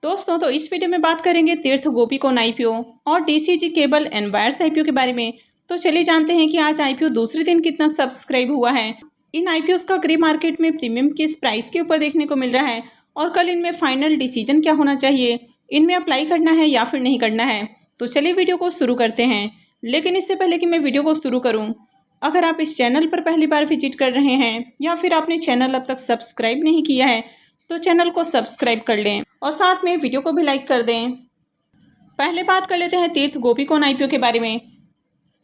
दोस्तों तो इस वीडियो में बात करेंगे तीर्थ गोपीकोन आईपीओ और DCG cable and wires IPO के बारे में। तो चलिए जानते हैं कि आज आईपीओ दूसरे दिन कितना सब्सक्राइब हुआ है। इन आईपीओ का ग्रे मार्केट में प्रीमियम किस प्राइस के ऊपर देखने को मिल रहा है और कल इनमें फाइनल डिसीजन क्या होना चाहिए, इनमें अप्लाई करना है या फिर नहीं करना है। तो चलिए वीडियो को शुरू करते हैं। लेकिन इससे पहले कि मैं वीडियो को शुरू करूँ, अगर आप इस चैनल पर पहली बार विजिट कर रहे हैं या फिर आपने चैनल अब तक सब्सक्राइब नहीं किया है तो चैनल को सब्सक्राइब कर लें और साथ में वीडियो को भी लाइक कर दें। पहले बात कर लेते हैं तीर्थ गोपीकोन आईपीओ के बारे में।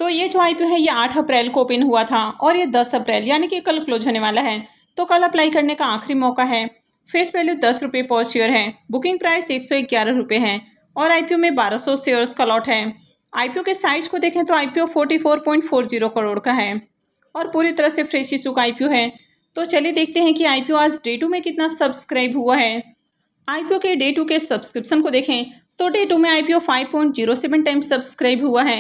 तो ये जो आईपीओ है ये 8 अप्रैल को ओपन हुआ था और ये 10 अप्रैल यानी कि कल क्लोज होने वाला है। तो कल अप्लाई करने का आखिरी मौका है। फेस वैल्यू 10 रुपये पर शेयर है। बुकिंग प्राइस 111 रुपये है और आईपीओ में 1200 शेयर्स का लॉट है। आईपीओ के साइज को देखें तो आईपीओ 44.40 करोड़ का है और पूरी तरह से फ्रेश इशू का आईपीओ है। तो चलिए देखते हैं कि आईपीओ आज डे 2 में कितना सब्सक्राइब हुआ है। आईपीओ के डे 2 के सब्सक्रिप्शन को देखें तो डे 2 में आईपीओ 5.07 टाइम सब्सक्राइब हुआ है।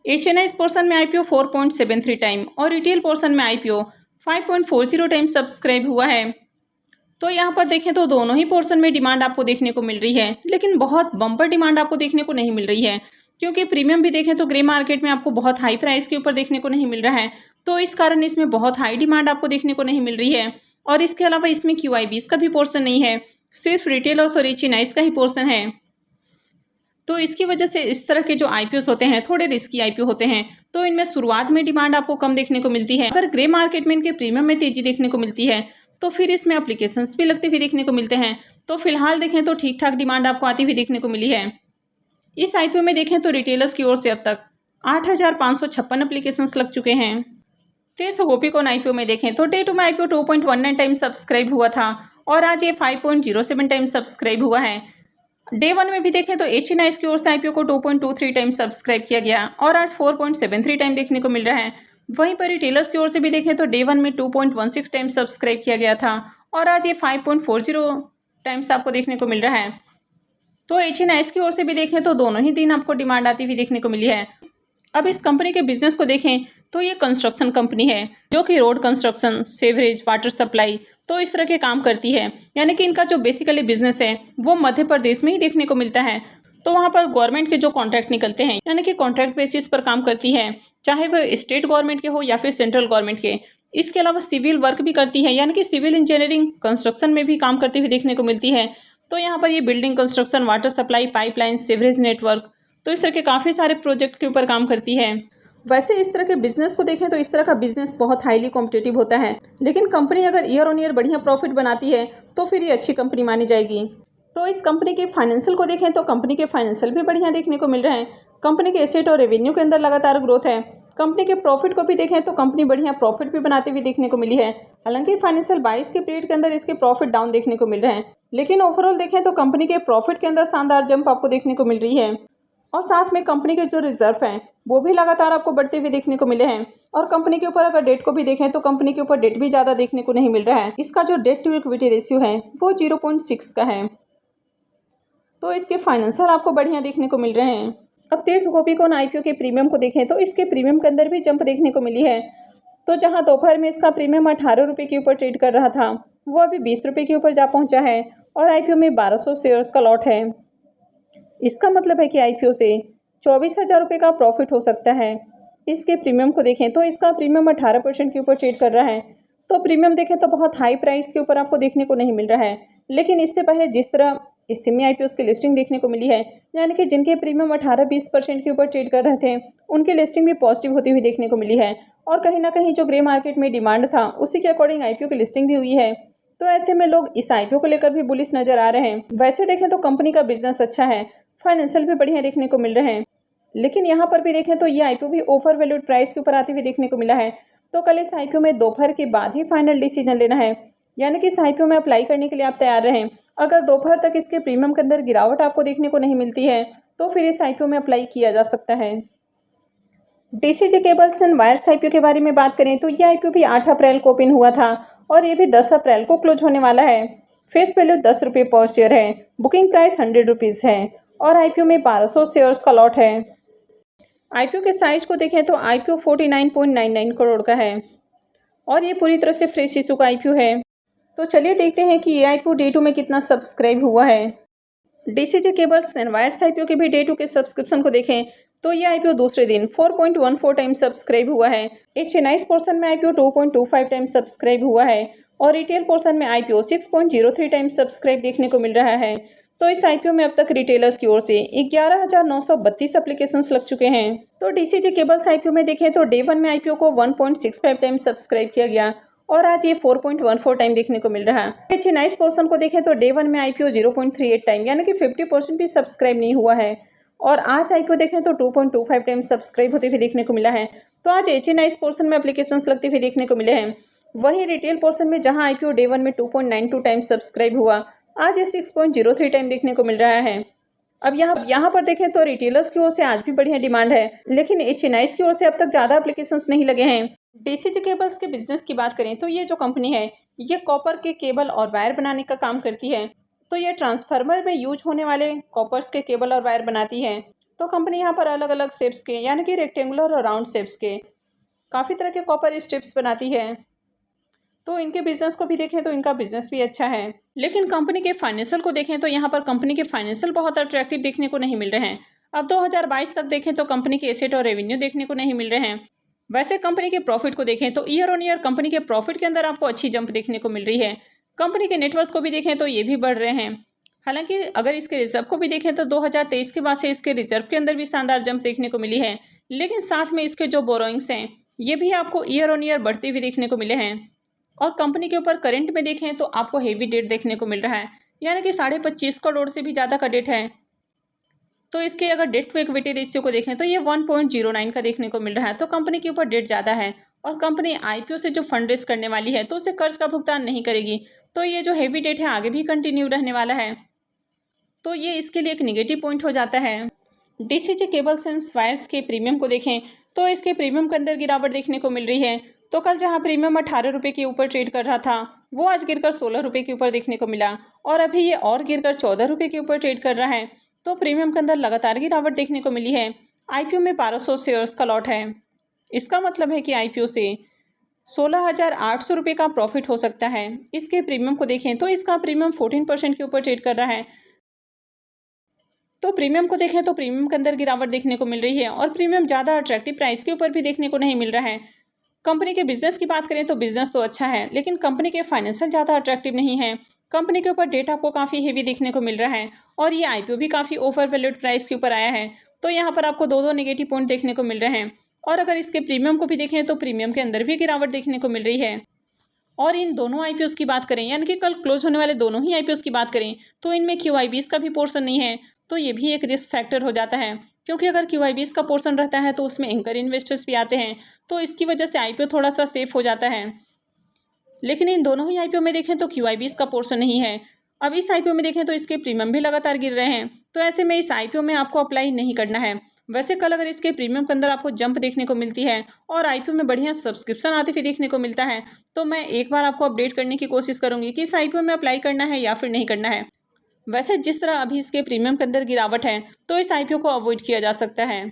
एचएनआई पोर्शन में आईपीओ 4.73 टाइम और रिटेल पोर्शन में आईपीओ 5.40 टाइम सब्सक्राइब हुआ है। तो यहाँ पर देखें तो दोनों ही पोर्शन में डिमांड आपको देखने को मिल रही है, लेकिन बहुत बम्पर डिमांड आपको देखने को नहीं मिल रही है क्योंकि प्रीमियम भी देखें तो ग्रे मार्केट में आपको बहुत हाई प्राइस के ऊपर देखने को नहीं मिल रहा है। तो इस कारण इसमें बहुत हाई डिमांड आपको देखने को नहीं मिल रही है और इसके अलावा इसमें क्यूआईबीस का भी पोर्शन नहीं है, सिर्फ रिटेल और एचएनआईज का ही पोर्शन है। तो इसकी वजह से इस तरह के जो आईपीओस होते हैं थोड़े रिस्की आईपीओ होते हैं, तो इनमें शुरुआत में डिमांड आपको कम देखने को मिलती है। अगर ग्रे मार्केट में इनके प्रीमियम में तेजी देखने को मिलती है तो फिर इसमें एप्लीकेशंस भी लगते हुए देखने को मिलते हैं। तो फिलहाल देखें तो ठीक ठाक डिमांड आपको आती हुई देखने को मिली है। इस आईपीओ में देखें तो रिटेलर्स की ओर से अब तक 8,556 एप्लीकेशंस लग चुके हैं। तीर्थ गोपीकोन आईपीओ में देखें तो डे 2 में आईपीओ 2.19 टाइम सब्सक्राइब हुआ था और आज ये 5.07 टाइम सब्सक्राइब हुआ है। डे 1 में भी देखें तो एचएनआईज की ओर से आईपीओ को 2.23 टाइम सब्सक्राइब किया गया और आज 4.73 टाइम देखने को मिल रहा है। वहीं पर रिटेलर्स की ओर से भी देखें तो डे 1 में 2.16 टाइम सब्सक्राइब किया गया था और आज ये 5.40 टाइम्स आपको देखने को मिल रहा है। तो एचएनआईज की ओर से भी देखें तो दोनों ही दिन आपको डिमांड आती हुई देखने को मिली है। अब इस कंपनी के बिजनेस को देखें तो ये कंस्ट्रक्शन कंपनी है जो कि road construction, sewerage, water supply तो इस तरह के काम करती है। यानी कि इनका जो बेसिकली बिजनेस है वो मध्य प्रदेश में ही देखने को मिलता है। तो वहाँ पर गवर्नमेंट के जो कॉन्ट्रैक्ट निकलते हैं यानी कि कॉन्ट्रैक्ट बेसिस पर काम करती है, चाहे वह स्टेट गवर्नमेंट के हो या फिर सेंट्रल गवर्नमेंट के। इसके अलावा सिविल वर्क भी करती है, यानी कि सिविल इंजीनियरिंग कंस्ट्रक्शन में भी काम करती हुई देखने को मिलती है। तो यहाँ पर ये building construction, water supply, pipeline, sewerage network तो इस तरह के काफ़ी सारे प्रोजेक्ट के ऊपर काम करती है। वैसे इस तरह के बिजनेस को देखें तो इस तरह का बिजनेस बहुत हाईली कॉम्पिटिटिव होता है, लेकिन कंपनी अगर ईयर ऑन ईयर बढ़िया प्रॉफिट बनाती है तो फिर ये अच्छी कंपनी मानी जाएगी। तो इस कंपनी के फाइनेंशियल को देखें तो कंपनी के फाइनेंशियल भी बढ़िया देखने को मिल रहे हैं। कंपनी के एसेट और रेवेन्यू के अंदर लगातार ग्रोथ है। कंपनी के प्रॉफिट को भी देखें तो कंपनी बढ़िया प्रॉफिट भी बनाते हुए देखने को मिली है। हालांकि फाइनेंशियल 22 के पीरियड के अंदर इसके प्रॉफिट डाउन देखने को मिल रहे हैं, लेकिन ओवरऑल देखें तो कंपनी के प्रॉफिट के अंदर शानदार जंप आपको देखने को मिल रही है और साथ में कंपनी के जो रिजर्व हैं वो भी लगातार आपको बढ़ते हुए देखने को मिले हैं। और कंपनी के ऊपर अगर डेट को भी देखें तो कंपनी के ऊपर डेट भी ज़्यादा देखने को नहीं मिल रहा है। इसका जो डेट टू इक्विटी रेशियो है वो 0.6 का है। तो इसके फाइनेंशियल आपको बढ़िया देखने को मिल रहे हैं। अब तीर्थ गोपीकोन आईपीओ के प्रीमियम को देखें तो इसके प्रीमियम के अंदर भी जंप देखने को मिली है। तो जहां दोपहर में इसका प्रीमियम 18 रुपये के ऊपर ट्रेड कर रहा था वो अभी 20 रुपये के ऊपर जा पहुंचा है और आईपीओ में 1200 शेयर्स का लॉट है। इसका मतलब है कि आईपीओ से 24,000 रुपये का प्रॉफिट हो सकता है। इसके प्रीमियम को देखें तो इसका प्रीमियम 18% के ऊपर ट्रेड कर रहा है। तो प्रीमियम देखें तो बहुत हाई प्राइस के ऊपर आपको देखने को नहीं मिल रहा है, लेकिन इससे पहले जिस तरह इस सेमी आईपीओ की लिस्टिंग देखने को मिली है, यानी कि जिनके प्रीमियम 18-20% के ऊपर ट्रेड कर रहे थे उनकी लिस्टिंग भी पॉजिटिव होती हुई देखने को मिली है और कहीं ना कहीं जो ग्रे मार्केट में डिमांड था उसी के अकॉर्डिंग आईपीओ की लिस्टिंग भी हुई है। तो ऐसे में लोग इस आईपीओ को लेकर भी बुलिश नजर आ रहे हैं। वैसे देखें तो कंपनी का बिजनेस अच्छा है, फाइनेंशियल भी बढ़िया देखने को मिल रहे हैं, लेकिन यहाँ पर भी देखें तो ये आईपीओ भी ओवर वैल्यूड प्राइस के ऊपर आते हुए देखने को मिला है। तो कल इस आईपीओ में दोपहर के बाद ही फाइनल डिसीजन लेना है, यानी कि इस आईपीओ में अप्लाई करने के लिए आप तैयार रहें। अगर दोपहर तक इसके प्रीमियम के अंदर गिरावट आपको देखने को नहीं मिलती है तो फिर इस आईपीओ में अप्लाई किया जा सकता है। DCG cables and wires IPO के बारे में बात करें तो ये आईपीओ भी 8 अप्रैल को ओपन हुआ था और ये भी 10 अप्रैल को क्लोज होने वाला है। फेस वैल्यू 10 रुपये पर शेयर है। बुकिंग प्राइस 100 रुपीज़ है और आईपीओ में 1200 शेयर्स का लॉट है। आईपीओ के साइज को देखें तो आईपीओ 49.99 करोड़ का है और ये पूरी तरह से फ्रेश इशू का आईपीओ है। तो चलिए देखते हैं कि ये आईपीओ डे 2 में कितना सब्सक्राइब हुआ है। DCG cables and wires IPO के भी डे 2 के सब्सक्रिप्शन को देखें तो ये आईपीओ दूसरे दिन 4.14 टाइम्स सब्सक्राइब हुआ है। एचएनआईज पोर्शन में आईपीओ 2.25 टाइम्स सब्सक्राइब हुआ है और रिटेल पोर्शन में आईपीओ 6.03 टाइम्स सब्सक्राइब देखने को मिल रहा है। तो इस आईपीओ में अब तक रिटेलर्स की ओर से 11,932 एप्लीकेशंस लग चुके हैं। तो डीसीजी केबल्स आईपीओ में देखें तो डे 1 में आईपीओ को 1.65 टाइम्स सब्सक्राइब किया गया और आज ये 4.14 टाइम देखने को मिल रहा है। चेन्नई पोर्शन को देखें तो डे 1 में आईपीओ 0.38 टाइम यानी कि 50% भी सब्सक्राइब नहीं हुआ है और आज आईपीओ देखें तो 2.25 टाइम सब्सक्राइब होते हुए देखने को मिला है। तो आज एचएनआई पोर्शन में एप्लीकेशंस लगते हुए देखने को मिले हैं। वहीं रिटेल पोर्शन में जहां आईपीओ डे 1 में 2.92 टाइम सब्सक्राइब हुआ, आज ये 6.03 टाइम देखने को मिल रहा है। अब यहाँ पर देखें तो रिटेलर्स की ओर से आज भी बढ़िया डिमांड है, लेकिन एचएनआई की ओर से अब तक ज़्यादा एप्लीकेशंस नहीं लगे हैं। डीसीजी केबल्स के बिजनेस की बात करें तो ये जो कंपनी है ये कॉपर के केबल और वायर बनाने का काम करती है। तो ये ट्रांसफार्मर में यूज होने वाले कॉपर्स के केबल और वायर बनाती है। तो कंपनी यहाँ पर अलग अलग शेप्स के यानी कि रेक्टेंगुलर और राउंड शेप्स के काफ़ी तरह के कॉपर स्ट्रिप्स बनाती है। तो इनके बिजनेस को भी देखें तो इनका बिजनेस भी अच्छा है, लेकिन कंपनी के फाइनेंशियल को देखें तो यहाँ पर कंपनी के फाइनेंशियल बहुत अट्रैक्टिव देखने को नहीं मिल रहे हैं। अब 2022 तक देखें तो कंपनी के एसेट और रेवेन्यू देखने को नहीं मिल रहे हैं। वैसे कंपनी के प्रॉफिट को देखें तो ईयर ऑन ईयर कंपनी के प्रॉफिट के अंदर आपको अच्छी जंप देखने को मिल रही है। कंपनी के नेटवर्थ को भी देखें तो ये भी बढ़ रहे हैं। हालांकि अगर इसके रिजर्व को भी देखें तो 2023 के बाद से इसके रिजर्व के अंदर भी शानदार जंप देखने को मिली है, लेकिन साथ में इसके जो बोरोइंग्स हैं ये भी आपको ईयर ऑन ईयर बढ़ती हुई देखने को मिले हैं। और कंपनी के ऊपर करंट में देखें तो आपको हेवी डेट देखने को मिल रहा है, यानी कि 25.5 करोड़ से भी ज़्यादा का डेट है। तो इसके अगर डेट टू इक्विटी रेशियो को देखें तो ये 1.09 का देखने को मिल रहा है। तो कंपनी के ऊपर डेट ज़्यादा है और कंपनी आईपीओ से जो फंड रेज करने वाली है तो उसे कर्ज का भुगतान नहीं करेगी। तो ये जो हेवी डेट है आगे भी कंटिन्यू रहने वाला है, तो ये इसके लिए एक निगेटिव पॉइंट हो जाता है। डीसीजी केबल्स एंड वायर्स के प्रीमियम को देखें तो इसके प्रीमियम के अंदर गिरावट देखने को मिल रही है। तो कल जहां प्रीमियम 18 रुपये के ऊपर ट्रेड कर रहा था वो आज गिरकर 16 रुपये के ऊपर देखने को मिला और अभी ये और गिरकर 14 रुपये के ऊपर ट्रेड कर रहा है। तो प्रीमियम के अंदर लगातार गिरावट देखने को मिली है। आईपीओ में 1200 शेयर्स का लॉट है। इसका मतलब है कि आईपीओ से 16,800 रुपये का प्रॉफिट हो सकता है। इसके प्रीमियम को देखें तो इसका प्रीमियम 14% के ऊपर ट्रेड कर रहा है। तो प्रीमियम को देखें तो प्रीमियम के अंदर गिरावट देखने को मिल रही है और प्रीमियम ज़्यादा अट्रैक्टिव प्राइस के ऊपर भी देखने को नहीं मिल रहा है। कंपनी के बिजनेस की बात करें तो बिजनेस तो अच्छा है, लेकिन कंपनी के फाइनेंशियल ज़्यादा अट्रैक्टिव नहीं है। कंपनी के ऊपर डेट आपको काफ़ी हेवी देखने को मिल रहा है और ये आईपीओ भी काफ़ी ओवर वैल्यूड प्राइस के ऊपर आया है। तो यहाँ पर आपको दो नेगेटिव पॉइंट देखने को मिल रहे हैं। और अगर इसके प्रीमियम को भी देखें तो प्रीमियम के अंदर भी गिरावट देखने को मिल रही है। और इन दोनों आईपीओस की बात करें यानी कि कल क्लोज होने वाले दोनों ही आईपीओस की बात करें तो इनमें क्यूआईबीस का भी पोर्शन नहीं है। तो ये भी एक रिस्क फैक्टर हो जाता है, क्योंकि अगर क्यूआईबीस का पोर्शन रहता है तो उसमें एंकर इन्वेस्टर्स भी आते हैं, तो इसकी वजह से आईपीओ थोड़ा सा सेफ हो जाता है। लेकिन इन दोनों ही आईपीओ में देखें तो क्यूआईबीस का पोर्शन नहीं है। अब इस आईपीओ में देखें तो इसके प्रीमियम भी लगातार गिर रहे हैं, तो ऐसे में इस आईपीओ में आपको अप्लाई नहीं करना है। वैसे कल अगर इसके प्रीमियम के अंदर आपको जंप देखने को मिलती है और आईपीओ में बढ़िया सब्सक्रिप्शन आते हुए देखने को मिलता है तो मैं एक बार आपको अपडेट करने की कोशिश करूंगी कि इस आईपीओ में अप्लाई करना है या फिर नहीं करना है। वैसे जिस तरह अभी इसके प्रीमियम के अंदर गिरावट है तो इस आईपीओ को अवॉइड किया जा सकता है।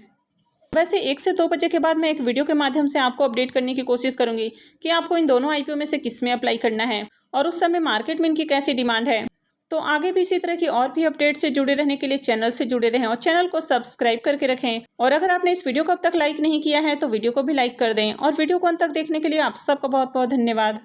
वैसे 1 से 2 बजे के बाद मैं एक वीडियो के माध्यम से आपको अपडेट करने की कोशिश करूंगी कि आपको इन दोनों आईपीओ में से किस में अप्लाई करना है और उस समय मार्केट में इनकी कैसी डिमांड है। तो आगे भी इसी तरह की और भी अपडेट से जुड़े रहने के लिए चैनल से जुड़े रहें और चैनल को सब्सक्राइब करके रखें। और अगर आपने इस वीडियो को अब तक लाइक नहीं किया है तो वीडियो को भी लाइक कर दें और वीडियो को अंत तक देखने के लिए आप सबका बहुत बहुत धन्यवाद।